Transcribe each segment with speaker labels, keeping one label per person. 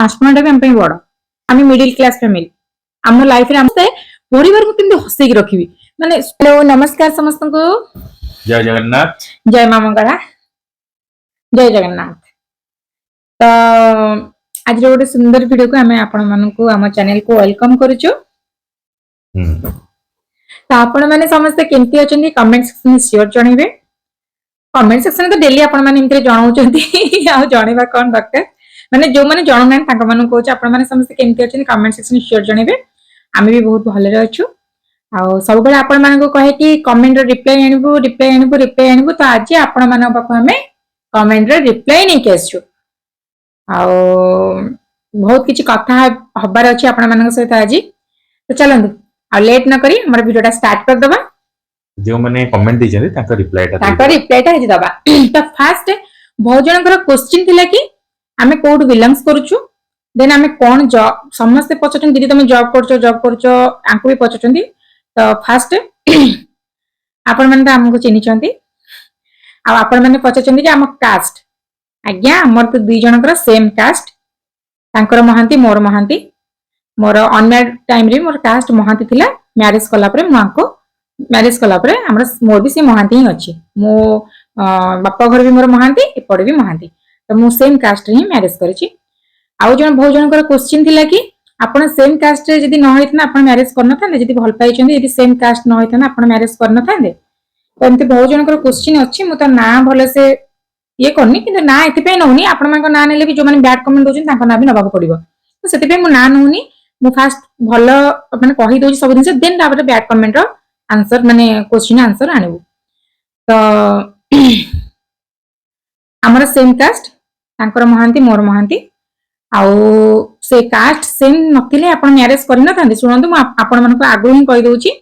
Speaker 1: आसमाटा भी हम बड़ आम मिडिल क्लास फैमिली आम लाइफ परिवार को केमती हसैक रखी माने हेलो नमस्कार समस्त को
Speaker 2: जय जगन्नाथ
Speaker 1: जय माँ मंगला जय जगन्नाथ। तो आज गोटे सुंदर वीडियो को आम आपण मानक आम चैनल को वेलकम करूचु। तो आपण माने समस्त केमती अछंती कमेंट सेक्शन में शेयर जणैबे। कमेंट सेक्शन तो डेली आपण माने इमते जणाउचंती आ जणैबा कोन दरकार माने जो माने जणौ ना ताका माने कोच आपण माने समस्त केमती अछंती कमेंट सेक्शन में शेयर जणैबे। आमे भी बहुत भले अछु आ सब बेले आपण माने को कहे कि कमेंट रो रिप्लाई आनिबो तो आज आपण माने पाखु हमें कमेंट रो रिप्लाई नै केसछु आ बहुत किछि कथा हबार अछि आपण माने सहित आज। तो चलंदु आ लेट न करी हमर वीडियोटा स्टार्ट कर दबा।
Speaker 2: जो माने कमेंट दिजने ताका रिप्लाईटा
Speaker 1: हेजि दबा। तो फास्ट बहुत जनकर क्वेश्चन थिला कि आमे कोड बिलोंग्स करूछु देन आमे कोन जॉब समस्त पछचन दीदी तुम जॉब करछो आंको भी पछचन। तो फास्ट आपण माने त हमको चिनि चंती आ आपण माने पछचन कि हम कास्ट आज्ञा हमर तो दुई जनकर सेम कास्ट तांकर महांती मोर अनमैरिड टाइम रे मोर कास्ट महांती थिला। मैरिज कला परे माको मैरिज कला परे हमर मोर भी से महांती ही अछि। मो बापा घर भी मोर महांती एपड़ भी महांती तो मो सेम कास्ट रे ही मैरिज करछि। आउ जन बहुत जनकर क्वेश्चन थिला कि आपण सेम कास्ट रे जदी न होइतना आपण मैरिज करन थाने जदी भल पाइछन यदि सेम कास्ट न होइतना आपण मैरिज करन थाने। तो एमते बहुत जनकर क्वेश्चन अछि मु त ना भले से ये करनी किंतु ना एति पे नहुनी आपण मानक ना नेले भी जो माने बैड कमेंट दोछन ताको ना भी नबाक पड़िबो। तो सेति पे मु ना नहुनी मु फास्ट भलो माने कहि दोछि सब दिन से देन तापर बैड कमेंट रो आंसर माने क्वेश्चन आंसर आनिबो। तो हमर सेम कास्ट तांकर महांती मोर महांती आउ से कास्ट सेम नथिले आपण मैरिज करि न थांदे। सुनंतु म आपण मानको आगु ही कहि दोछि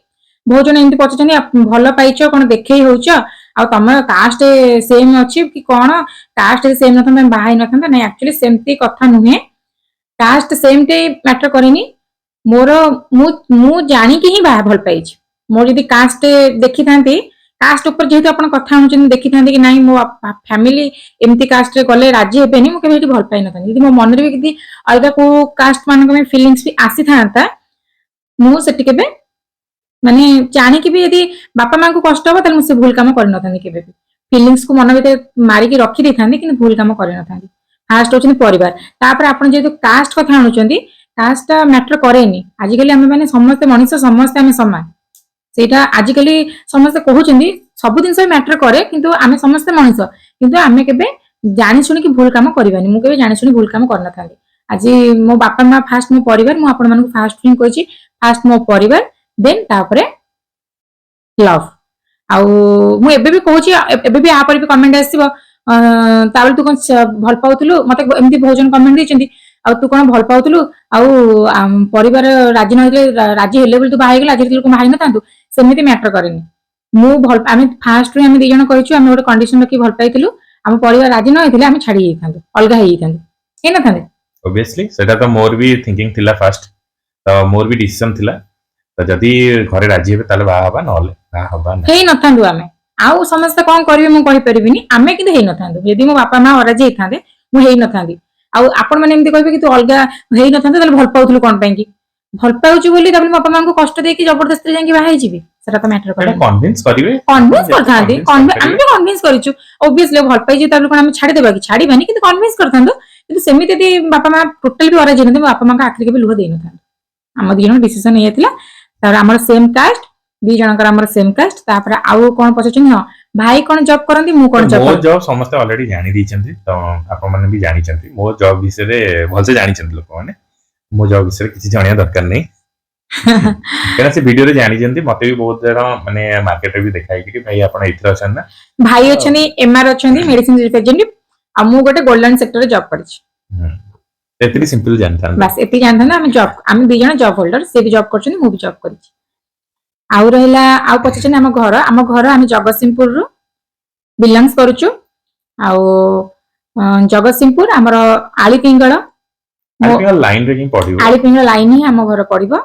Speaker 1: बहुत जन एंती पछचनी भलो पाइछो कोन देखै होउछो आ तम कास्ट सेम अछि कि कोन कास्ट सेम न तमे बाहाई न थांदा नै एक्चुअली सेमती कथा नुहे कास्ट सेम ते मैटर करिनी मोर मु जानि कि ही भल पाइछि। मोर यदि कास्ट देखि थांती कास्ट ऊपर जेहेतु आपण कथा होउछन देखि थांती कि नाही मो फैमिली एमती कास्ट रे गले राजी हेबेनी मु केबे भल पाइ न थांती। यदि मो मन रे भी अलगा को कास्ट मानक में फीलिंग्स भी आसी थांता मु सेति केबे माने जानि कि भी यदि बापा मां को कष्ट हो तले मु से भूल काम कर न थांती। केबे भी फीलिंग्स को मन भीतर मारी के रखि दे थांती किंतु भूल काम कर न थांती। फास्ट होछन परिवार तापर आपण जेहेतु कास्ट कथा आनुचंदी कास्ट मैटर करेनी। आजिकली आमे माने समस्त मनुष्य समस्त आमे समान सेटा आजिकली समस्त कहउचंदी सब दिन से मैटर करे किंतु आमे समस्त मनुष्य किंतु आमे केबे जानि सुनि कि भूल काम करबानी। मु केबे जानि सुनि भूल काम कर न थांती। आज मो बापा मां फास्ट मो परिवार मु आपण मानको फास्ट ही कहछि फास्ट मो परिवार देन तापरे लव आउ मु एबे भी कहछि एबे भी आ पर भी कमेंट आसीबो ताबल तू कोन भल पाउथलु मते एमती भोजन कमेंट दैचंदी आ तू कोन भल पाउथलु आउ परिवार राजी नहिले राजी हेले बोल तू बाहाई गेला आज को बाहाई न तांतु सेमिति मैटर करेनी। मु भल आमे फास्ट रे आमे दी जण कहछु आमे गोटे कंडीशन रखि भल पाइथिलु आम परिवार राजी न होइथिले आमे छाडी जाइथांतु अलगा हेइ जाइथांतु हे न थांदे।
Speaker 2: ऑब्वियसली सेटा तो मोर भी थिंकिंग थिला फास्ट तो मोर भी डिसीजन थिला तो जदी घरे राजी हेबे ताले बा हबा नले बा हबा ना
Speaker 1: हेइ न थांदु आमे आउ समस्त कोन करबे मु कहि परिबिनी आमे किंतु हेइ न थांदु। यदि मो बापा मां राजी हेइथांदे मु हेइ न थांदी आउ आपण माने एमती कहबे कि तू अलगा हेइ न थांदे ताले भल पाउथलु कोन पई कि भल पाउछु बोली ताबले बापा मां को कष्ट देकी जबरदस्ती जाई कि बाहाई जिबी सेटा तो मैटर करे।
Speaker 2: कन्विंस करिवे
Speaker 1: कन्विंस करथांदी आमे भी कन्विंस करिछु ऑब्वियसली भल पाइ जे ताबले कोन आमे छाडी देबा कि छाडीबानी किंतु कन्विंस करथांदो किंतु सेमिति यदि बापा मां टोटल भी राजी नथि बापा मां का आखिर के भी लुह देइ न थांदो। हम दी जण डिसीजन हे थिला तार हमर सेम कास्ट दी जनकर हमर सेम कास्ट तापर आउ कोन पछचन ह भाई कोन जॉब करंदी मु कोन जॉब
Speaker 2: मो जॉब समस्त ऑलरेडी जानि दिचंती तो आपन माने भी जानि चंती मो जॉब विषय रे भल से जानि चंती लोक माने मो जॉब विषय रे किछि जानिया दरकार नै केना से वीडियो रे जानि चंती मते भी बहुत जरा माने मार्केट रे भी देखाई कि भाई आपन इथरा अछन ना
Speaker 1: भाई अछनी एमआर अछनी मेडिसिन रिप्रेजेंटेटिव आ मु गोटे गोल्डन सेक्टर रे जॉब करछि।
Speaker 2: एतनी सिंपल जानता
Speaker 1: बस एति जानता ना हम दी जण जॉब होल्डर से भी जॉब करछनी मु भी जॉब करछि। आउ रहिला आउ पछचन हम घर हम जगतसिंहपुर रु बिलोंग्स करूछु आउ जगतसिंहपुर हमर आली पिंगळ
Speaker 2: लाइन रे कि पडिबो
Speaker 1: आली पिंगळ लाइन ही हम घर पडिबो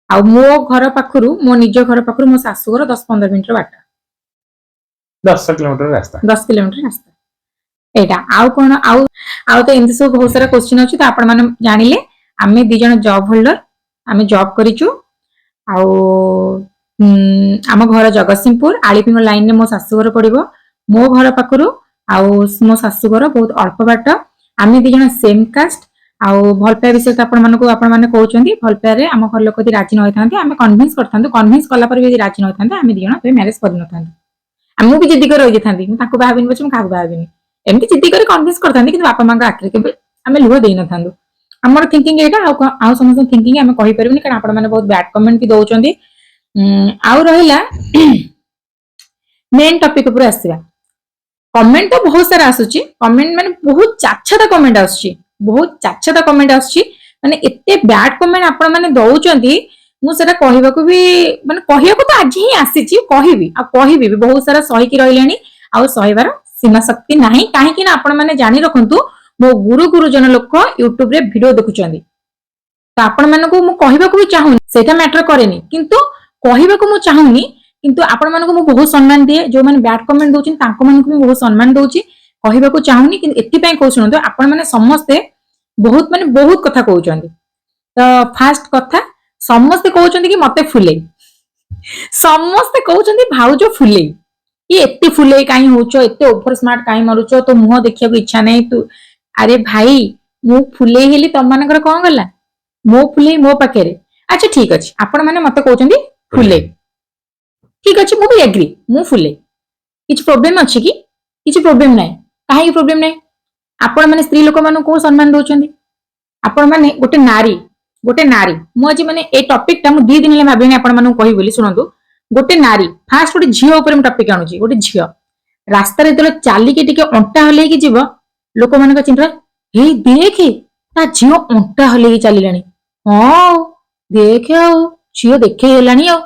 Speaker 1: आउ मो घर पाखरु मो निज घर पाखरु मो सासु घर 10-15 मिनिट बाट
Speaker 2: 10 किलोमीटर रास्ता
Speaker 1: 10 किलोमीटर रास्ता ଏଇଟା ଆଉ କଣ ଆଉ ତ ଏମିତି ସବୁ ବହୁତ ସାରା କ୍ୱେଶ୍ଚିନ୍ ଅଛି। ତ ଆପଣ ମାନେ ଜାଣିଲେ ଆମେ 2 ଜଣ ଜବ୍ ହୋଲ୍ଡର, ଆମେ ଜବ୍ କରିଛୁ। ଆଉ ଆମ ଘର ଜଗତସିଂହପୁର, ଆଳିପିଙ୍ଗ ଲାଇନରେ ମୋ ଶାଶୁଘର ପଡିବ। ମୋ ଘର ପାଖରୁ ଆଉ ମୋ ଶାଶୁଘର ବହୁତ ଅଳ୍ପ ବାଟ। ଆମେ 2 ଜଣ ସେମ୍ କାଷ୍ଟ। ଆଉ ଭଲ ପାଇବା ବିଷୟ ତ ଆପଣ ମାନେ କହୁଛନ୍ତି, ଭଲ ପାଇବାରେ ଆମ ଘର ଲୋକ ଯଦି ରାଜି ନ ହୋଇଥାନ୍ତେ ଆମେ କନଭିନ୍ସ କରିଥାନ୍ତୁ। କନଭିନ୍ସ କଲା ପରେ ବି ଯଦି ରାଜି ନ ହୋଇଥାନ୍ତେ ଆମେ 2 ଜଣ ଏବେ ମ୍ୟାରେଜ କରିନଥାନ୍ତୁ। ମୁଁ ବି ଜିଦି କରି ରହିଯାଇଥାନ୍ତି, ମୁଁ ତାଙ୍କୁ ବାହାବିନି ପଛେ ମୁଁ କାହାକୁ ବାହାବିନି, ଏମିତି ଜିଦି କରି କନଭିନ୍ସ କରିଥାନ୍ତି। କିନ୍ତୁ ବାପା ମାଙ୍କ ଆଖିରେ କେବେ ଆମେ ଲୁହ ଦେଇନଥାନ୍ତୁ। ଆମର ଥିଙ୍କିଂ ଏଇଟା। ଆଉ ସମସ୍ତଙ୍କ ଥିଙ୍କିଂ ଆମେ କହିପାରିବୁନି, କାରଣ ଆପଣ ମାନେ ବହୁତ ବ୍ୟାଡ କମେଣ୍ଟ ବି ଦଉଛନ୍ତି। ଆଉ ରହିଲା ମେନ୍ ଟପିକ ଉପରେ ଆସିବା। କମେଣ୍ଟ ତ ବହୁତ ସାରା ଆସୁଛି, କମେଣ୍ଟ ମାନେ ବହୁତ ଚାଚ୍ଛାତା କମେଣ୍ଟ ଆସୁଛି, ବହୁତ ଚାଚ୍ଛାତା କମେଣ୍ଟ ଆସୁଛି। ମାନେ ଏତେ ବ୍ୟାଡ କମେଣ୍ଟ ଆପଣ ମାନେ ଦଉଛନ୍ତି, ମୁଁ ସେଟା କହିବାକୁ ବି ମାନେ କହିବାକୁ ତ ଆଜି ହିଁ ଆସିଛି, କହିବି ଆଉ କହିବି ବି। ବହୁତ ସାରା ସହିକି ରହିଲେଣି, ଆଉ ସହିବାର ସୀମା ଶକ୍ତି ନାହିଁ। କାହିଁକି ନା ଆପଣ ମାନେ ଜାଣି ରଖନ୍ତୁ, ମୋ ଗୁରୁଜନ ଲୋକ ୟୁଟ୍ୟୁବ ରେ ଭିଡିଓ ଦେଖୁଛନ୍ତି। ତ ଆପଣ ମାନଙ୍କୁ ମୁଁ କହିବାକୁ ବି ଚାହୁଁନି, ସେଇଟା ମ୍ୟାଟର କରେନି, କିନ୍ତୁ କହିବାକୁ ମୁଁ ଚାହୁଁନି। କିନ୍ତୁ ଆପଣ ମାନଙ୍କୁ ମୁଁ ବହୁତ ସମ୍ମାନ ଦିଏ, ଯୋଉମାନେ ବ୍ୟାଡ କମେଣ୍ଟ ଦଉଛନ୍ତି ତାଙ୍କ ମାନଙ୍କୁ ମୁଁ ବହୁତ ସମ୍ମାନ ଦଉଛି। କହିବାକୁ ଚାହୁଁନି, କିନ୍ତୁ ଏଥିପାଇଁ କହୁ ଶୁଣନ୍ତୁ, ଆପଣ ମାନେ ସମସ୍ତେ ବହୁତ କଥା କହୁଛନ୍ତି। ତ ଫାଷ୍ଟ କଥା, ସମସ୍ତେ କହୁଛନ୍ତି କି ମତେ ଫୁଲେଇ, ସମସ୍ତେ କହୁଛନ୍ତି ଭାଉଜ ଫୁଲେଇ, ଏତେ ଫୁଲେଇ କାହିଁ ହଉଛ, ଏତେ ଓଭର ସ୍ମାର୍ଟ କାହିଁ ମାରୁଛ, ତୋ ମୁହଁ ଦେଖିବାକୁ ଇଚ୍ଛା ନାହିଁ ତୁ। ଆରେ ଭାଇ, ମୁଁ ଫୁଲେଇ ହେଲି ତମମାନଙ୍କର କଣ ଗଲା? ମୋ ଫୁଲେଇ ମୋ ପାଖରେ। ଆଚ୍ଛା ଠିକ ଅଛି, ଆପଣ ମାନେ ମତେ କହୁଛନ୍ତି ଫୁଲେଇ, ଠିକ ଅଛି, ମୁଁ ବି ଏଗ୍ରି, ମୁଁ ଫୁଲେଇ। କିଛି ପ୍ରୋବ୍ଲେମ ଅଛି କି? କିଛି ପ୍ରୋବ୍ଲେମ ନାହିଁ। କାହିଁକି ପ୍ରୋବ୍ଲେମ ନାହିଁ? ଆପଣ ମାନେ ସ୍ତ୍ରୀ ଲୋକମାନଙ୍କୁ କୋଉ ସମ୍ମାନ ଦଉଛନ୍ତି? ଆପଣ ମାନେ ଗୋଟେ ନାରୀ, ମୁଁ ଆଜି ମାନେ ଏଇ ଟପିକ ଟା ମୁଁ 2 ଦିନ ହେଲା ଭାବିନି ଆପଣ ମାନଙ୍କୁ କହିବି ବୋଲି। ଶୁଣନ୍ତୁ, ଗୋଟେ ନାରୀ, ଫାଷ୍ଟ ଗୋଟେ ଝିଅ ଉପରେ ମୁଁ ଟପିକ ଆଣୁଛି। ଗୋଟେ ଝିଅ ରାସ୍ତାରେ ଯେତେବେଳେ ଚାଲିକି ଟିକେ ଅଣ୍ଟା ହଲେଇକି ଯିବ, ଲୋକମାନଙ୍କ ଚିନ୍ତା, ହେଇ ଦେଖେ ତା ଝିଅ ଅଣ୍ଟା ହଲେଇକି ଚାଲିଲାଣି, ହଁ ଦେଖେ ଆଉ ଝିଅ ଦେଖେଇ ହେଲାଣି। ଆଉ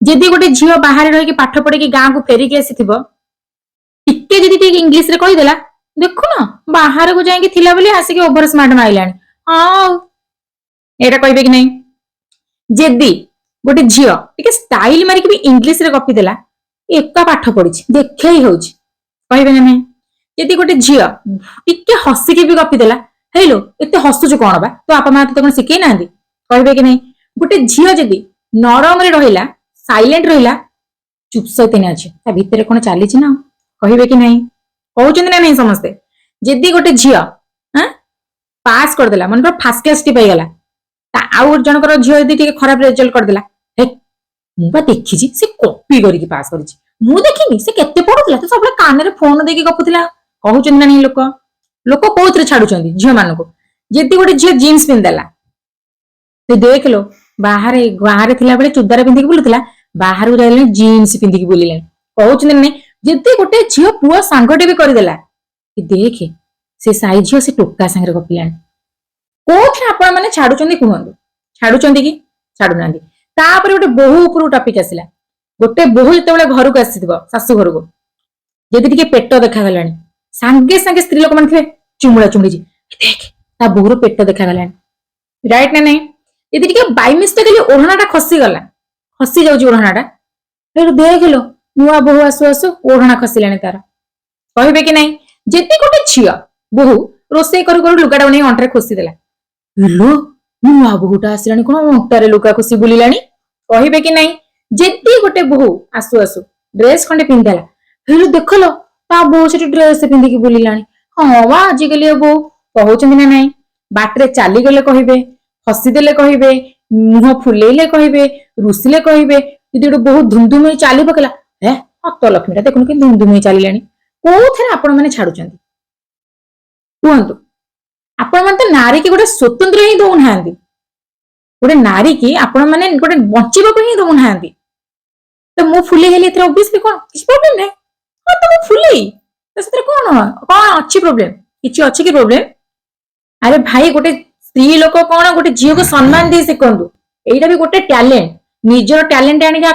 Speaker 1: ଯଦି ଗୋଟେ ଝିଅ ବାହାରେ ରହିକି ପାଠ ପଢିକି ଗାଁକୁ ଫେରିକି ଆସିଥିବ, ଟିକେ ଯଦି ଟିକେ ଇଂଲିଶ ରେ କହିଦେଲା, ଦେଖୁନ ବାହାରକୁ ଯାଇକି ଥିଲା ବୋଲି ଆସିକି ଓଭର ସ୍ମାର୍ଟ ମାଇଲାଣି, ହଁ ଏଇଟା କହିବେ କି ନାହିଁ? ଯଦି ଗୋଟେ ଝିଅ ଟିକେ ଷ୍ଟାଇଲ ମାରିକି ବି ଇଂଲିଶ ରେ ଗପିଦେଲା, ଏକା ପାଠ ପଢିଛି ଦେଖେଇ ହଉଛି, କହିବେ ନା ନାହିଁ? ଯଦି ଗୋଟେ ଝିଅ ଟିକେ ହସିକି ବି ଗପିଦେଲା, ହେଇଲୋ ଏତେ ହସୁଛୁ କଣ ବା, ତ ବାପା ମା ତତେ କଣ ଶିଖେଇ ନାହାନ୍ତି, କହିବେ କି ନାହିଁ? ଗୋଟେ ଝିଅ ଯଦି ନରମରେ ରହିଲା, ସାଇଲେଣ୍ଟ ରହିଲା, ଚୁପ ସଇତାନି ଅଛି, ତା ଭିତରେ କଣ ଚାଲିଛି ନା, କହିବେ କି ନାହିଁ? କହୁଛନ୍ତି ନା ନାହିଁ ସମସ୍ତେ? ଯଦି ଗୋଟେ ଝିଅ ପାସ୍ କରିଦେଲା, ମନେକର ଫାର୍ଷ୍ଟ କ୍ଲାସ ଟି ପାଇଗଲା, ଆଉ ଜଣଙ୍କର ଝିଅ ଯଦି ଟିକେ ଖରାପ ରେଜଲ୍ଟ କରିଦେଲା, ମୁଁ ବା ଦେଖିଛି ସେ କପି କରିକି ପାସ୍ କରିଛି, ମୁଁ ଦେଖିନି ସେ କେତେ ପଢୁଥିଲା, ତ ସବୁବେଳେ କାନରେ ଫୋନ ଦେଇକି ଗପୁଥିଲା, କହୁଛନ୍ତି ନା ନାହିଁ? ଲୋକ କୋଉଥିରେ ଛାଡୁଛନ୍ତି ଝିଅ ମାନଙ୍କୁ? ଯଦି ଗୋଟେ ଝିଅ ଜିନ୍ସ ପିନ୍ଧିଦେଲା, ତୁ ଦେଖିଲୋ ବାହାରେ ଗାଁରେ ଥିଲାବେଳେ ଚୁଦାର ପିନ୍ଧିକି ବୁଲୁଥିଲା, ବାହାରକୁ ଯାଇଲାଣି ଜିନ୍ସ ପିନ୍ଧିକି ବୁଲିଲାଣି, କହୁଛନ୍ତି ନା ନାହିଁ? ଯଦି ଗୋଟେ ଝିଅ ପୁଅ ସାଙ୍ଗଟେ ବି କରିଦେଲା, ଦେଖେ ସେ ସାଇ ଝିଅ ସେ ଟୋକା ସାଙ୍ଗରେ ଗପିଲାଣି, କୋଉଠି ଆପଣ ମାନେ ଛାଡୁଛନ୍ତି କୁହନ୍ତୁ? ଛାଡୁଛନ୍ତି କି? ଛାଡୁନାହାନ୍ତି। ତାପରେ ଗୋଟେ ବୋହୂ ଉପରକୁ ଟପିକ ଆସିଲା। ଗୋଟେ ବୋହୂ ଯେତେବେଳେ ଘରକୁ ଆସିଥିବ, ଶାଶୁ ଘରକୁ, ଯଦି ଟିକେ ପେଟ ଦେଖାଗଲାଣି, ସାଙ୍ଗେ ସାଙ୍ଗେ ସ୍ତ୍ରୀ ଲୋକମାନେ ଥିବେ ଚୁମୁଳା ଚୁମୁଡିଛି, ଦେଖ ତା ବୋହୂର ପେଟ ଦେଖାଗଲାଣି, ରାଇଟ ନା ନାହିଁ? ଯଦି ଟିକେ ବାଇମିଷ୍ଟେକଲି ଓଢଣା ଟା ଖସିଗଲା, ଖସି ଯାଉଛି ଓଢଣା ଟା, ଦେଖିଲ ନୂଆ ବୋହୂ ଆସୁ ଆସୁ ଓଢଣା ଖସିଲାଣି ତାର, କହିବେ କି ନାହିଁ? ଯଦି ଗୋଟେ ଝିଅ ବୋହୂ ରୋଷେଇ କରୁ କରୁ ଲୁଗାଟା ନେଇ ଅଣ୍ଟାରେ ଖୋସିଦେଲା, ନୂଆ ବୋହୂଟା ଆସିଲାଣି କଣ ଅଣ୍ଟାରେ ଲୁଗା ଖୋସି ବୁଲିଲାଣି, କହିବେ କି ନାହିଁ? ଯଦି ଗୋଟେ ବୋହୂ ଆସୁ ଆସୁ ଡ୍ରେସ ଖଣ୍ଡେ ପିନ୍ଧିଦେଲା, ଦେଖଲ ତା ବୋହୂ ସେଠି ଡ୍ରେସ ପିନ୍ଧିକି ବୁଲିଲାଣି, ହଁ ବା ଆଜିକାଲି ବୋହୂ, କହୁଛନ୍ତି ନା ନାହିଁ? ବାଟରେ ଚାଲିଗଲେ କହିବେ, ହସିଦେଲେ କହିବେ, ମୁହଁ ଫୁଲେଇଲେ କହିବେ, ରୁଷିଲେ କହିବେ। ଯଦି ଗୋଟେ ବୋହୂ ଧୁମଧୁମ ହେଇ ଚାଲି ପକେଇଲା, ହତ ଲକ୍ଷ୍ମୀଟା ଦେଖୁନୁ କି ଧୁମଧୁମ ହେଇ ଚାଲିଲାଣି, କୋଉଥିରେ ଆପଣ ମାନେ ଛାଡୁଛନ୍ତି କୁହନ୍ତୁ? ଆପଣ ମାନେ ତ ନାରୀ କି ଗୋଟେ ସ୍ୱତନ୍ତ୍ର ହିଁ ଦଉନାହାନ୍ତି, ଗୋଟେ ନାରୀ କି ଆପଣ ମାନେ ଗୋଟେ ବଞ୍ଚିବାକୁ ହିଁ ଦଉନାହାନ୍ତି। ତ ମୁଁ ଫୁଲେଇ ହେଲି, ଏଥିରେ ଅବଭିୟସଲି କଣ କିଛି ପ୍ରୋବ୍ଲେମ ନାହିଁ, ହଁ ତ ମୁଁ ଫୁଲେଇ, ତ ସେଥିରେ କଣ ଅଛି ପ୍ରୋବ୍ଲେମ? କିଛି ଅଛି କି ପ୍ରୋବ୍ଲେମ? ଆରେ ଭାଇ, ଗୋଟେ ସ୍ତ୍ରୀ ଲୋକ କଣ ଗୋଟେ ଝିଅକୁ ସମ୍ମାନ ଦେଇ ଶିଖନ୍ତୁ, ଏଇଟା ବି ଗୋଟେ ଟ୍ୟାଲେଣ୍ଟ। ନିଜର ଟ୍ୟାଲେଣ୍ଟ ଆଣିକି